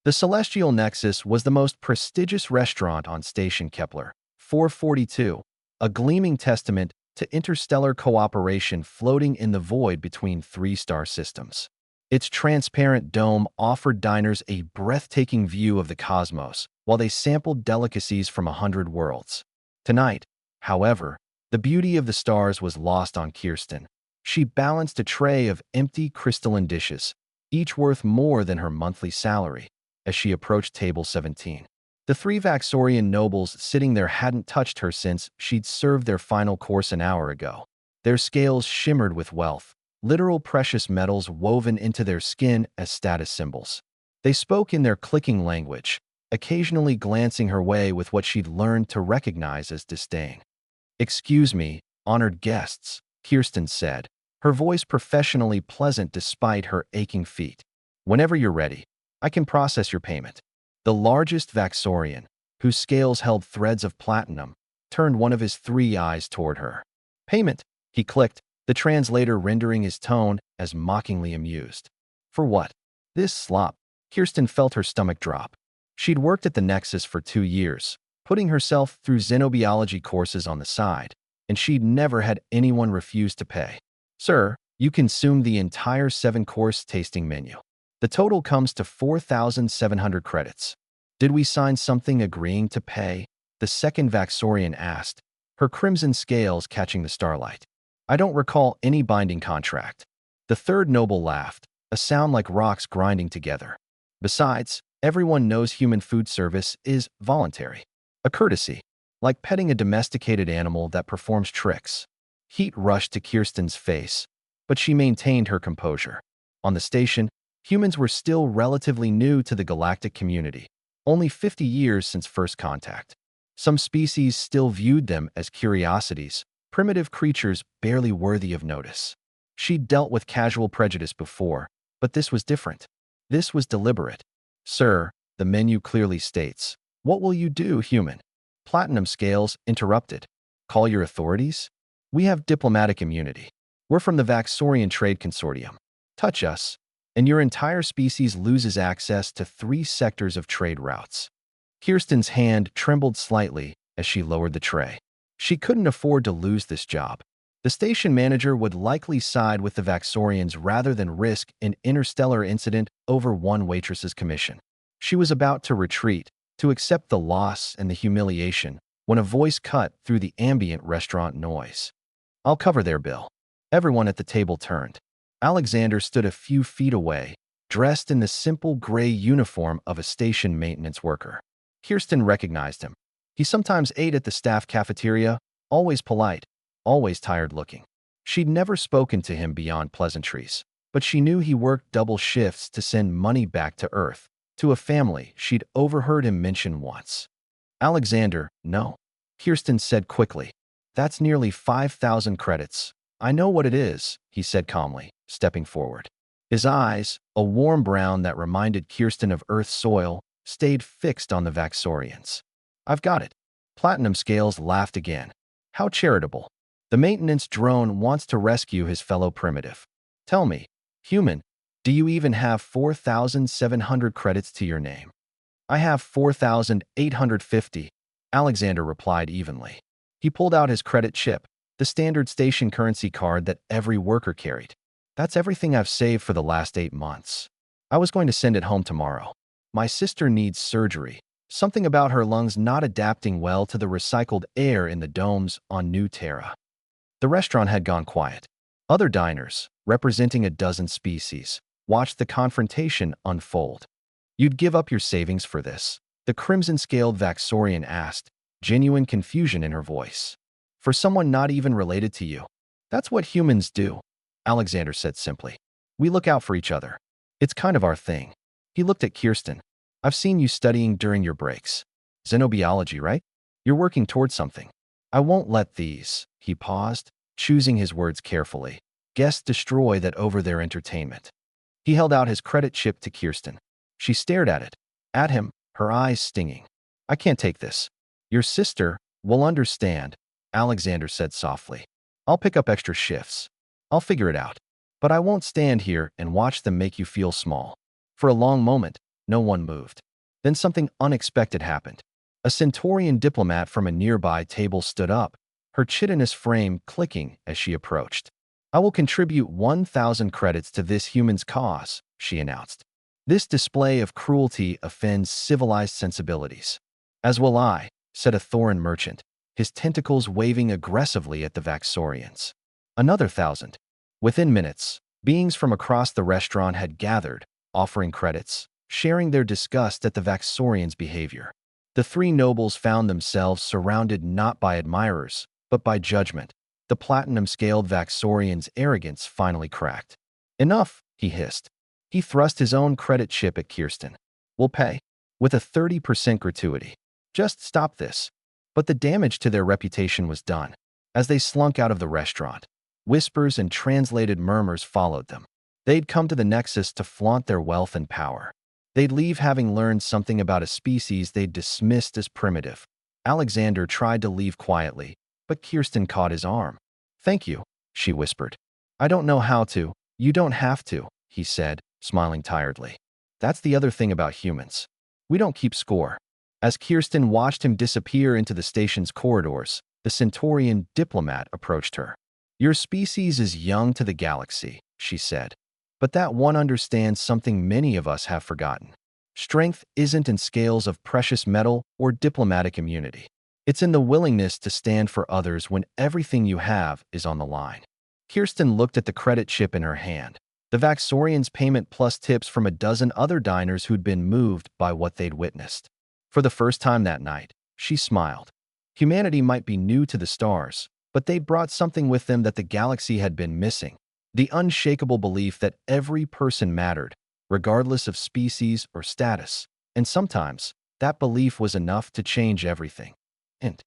The Celestial Nexus was the most prestigious restaurant on Station Kepler 442, a gleaming testament to interstellar cooperation floating in the void between three-star systems. Its transparent dome offered diners a breathtaking view of the cosmos while they sampled delicacies from 100 worlds. Tonight, however, the beauty of the stars was lost on Kirsten. She balanced a tray of empty crystalline dishes, each worth more than her monthly salary, as she approached table 17. The three Vaxorian nobles sitting there hadn't touched her since she'd served their final course an hour ago. Their scales shimmered with wealth, literal precious metals woven into their skin as status symbols. They spoke in their clicking language, occasionally glancing her way with what she'd learned to recognize as disdain. "Excuse me, honored guests," Kirsten said, her voice professionally pleasant despite her aching feet. "Whenever you're ready, I can process your payment." The largest Vaxorian, whose scales held threads of platinum, turned one of his three eyes toward her. "Payment," he clicked, the translator rendering his tone as mockingly amused. "For what?" "This slop." Kirsten felt her stomach drop. She'd worked at the Nexus for 2 years, putting herself through xenobiology courses on the side, and she'd never had anyone refuse to pay. "Sir, you consumed the entire 7-course tasting menu. The total comes to 4,700 credits. Did we sign something agreeing to pay?" the second Vaxorian asked, her crimson scales catching the starlight. "I don't recall any binding contract." The third noble laughed, a sound like rocks grinding together. "Besides, everyone knows human food service is voluntary. A courtesy, like petting a domesticated animal that performs tricks." Heat rushed to Kirsten's face, but she maintained her composure. On the station, humans were still relatively new to the galactic community, only 50 years since first contact. Some species still viewed them as curiosities, primitive creatures barely worthy of notice. She'd dealt with casual prejudice before, but this was different. This was deliberate. "Sir," the menu clearly states. "What will you do, human?" Platinum scales interrupted. "Call your authorities? We have diplomatic immunity. We're from the Vaxorian Trade Consortium. Touch us, and your entire species loses access to 3 sectors of trade routes." Kirsten's hand trembled slightly as she lowered the tray. She couldn't afford to lose this job. The station manager would likely side with the Vaxorians rather than risk an interstellar incident over one waitress's commission. She was about to retreat, to accept the loss and the humiliation, when a voice cut through the ambient restaurant noise. "I'll cover their bill." Everyone at the table turned. Alexander stood a few feet away, dressed in the simple gray uniform of a station maintenance worker. Kirsten recognized him. He sometimes ate at the staff cafeteria, always polite, always tired-looking. She'd never spoken to him beyond pleasantries, but she knew he worked double shifts to send money back to Earth, to a family she'd overheard him mention once. "Alexander, no," Kirsten said quickly. "That's nearly 5,000 credits. I know what it is," he said calmly, stepping forward. His eyes, a warm brown that reminded Kirsten of Earth's soil, stayed fixed on the Vaxorians. "I've got it." Platinum Scales laughed again. "How charitable. The maintenance drone wants to rescue his fellow primitive. Tell me, human, do you even have 4,700 credits to your name?" "I have 4,850, Alexander replied evenly. He pulled out his credit chip, the standard station currency card that every worker carried. "That's everything I've saved for the last 8 months. I was going to send it home tomorrow. My sister needs surgery. Something about her lungs not adapting well to the recycled air in the domes on New Terra." The restaurant had gone quiet. Other diners, representing a dozen species, watched the confrontation unfold. "You'd give up your savings for this?" the crimson-scaled Vaxorian asked, genuine confusion in her voice. "For someone not even related to you?" "That's what humans do," Alexander said simply. "We look out for each other. It's kind of our thing." He looked at Kirsten. "I've seen you studying during your breaks. Xenobiology, right? You're working towards something. I won't let these," he paused, choosing his words carefully, "guests destroy that over their entertainment." He held out his credit chip to Kirsten. She stared at him, her eyes stinging. "I can't take this." "Your sister will understand," Alexander said softly. "I'll pick up extra shifts. I'll figure it out. But I won't stand here and watch them make you feel small." For a long moment, No one moved. Then something unexpected happened. A Centaurian diplomat from a nearby table stood up, her chitinous frame clicking as she approached. "I will contribute 1,000 credits to this human's cause," she announced. "This display of cruelty offends civilized sensibilities." "As will I," said a Thorin merchant, his tentacles waving aggressively at the Vaxorians. "Another 1,000." Within minutes, beings from across the restaurant had gathered, offering credits, sharing their disgust at the Vaxorians' behavior. The three nobles found themselves surrounded not by admirers, but by judgment. The platinum-scaled Vaxorian's arrogance finally cracked. "Enough," he hissed. He thrust his own credit chip at Kirsten. "We'll pay. With a 30% gratuity. Just stop this." But the damage to their reputation was done. As they slunk out of the restaurant, whispers and translated murmurs followed them. They'd come to the Nexus to flaunt their wealth and power. They'd leave having learned something about a species they'd dismissed as primitive. Alexander tried to leave quietly, but Kirsten caught his arm. "Thank you," she whispered. "I don't know how to." "You don't have to," he said, smiling tiredly. "That's the other thing about humans. We don't keep score." As Kirsten watched him disappear into the station's corridors, the Centaurian diplomat approached her. "Your species is young to the galaxy," she said. "But that one understands something many of us have forgotten. Strength isn't in scales of precious metal or diplomatic immunity. It's in the willingness to stand for others when everything you have is on the line." Kirsten looked at the credit chip in her hand. The Vaxorians' payment plus tips from a dozen other diners who'd been moved by what they'd witnessed. For the first time that night, she smiled. Humanity might be new to the stars, but they'd brought something with them that the galaxy had been missing. The unshakable belief that every person mattered, regardless of species or status. And sometimes, that belief was enough to change everything. And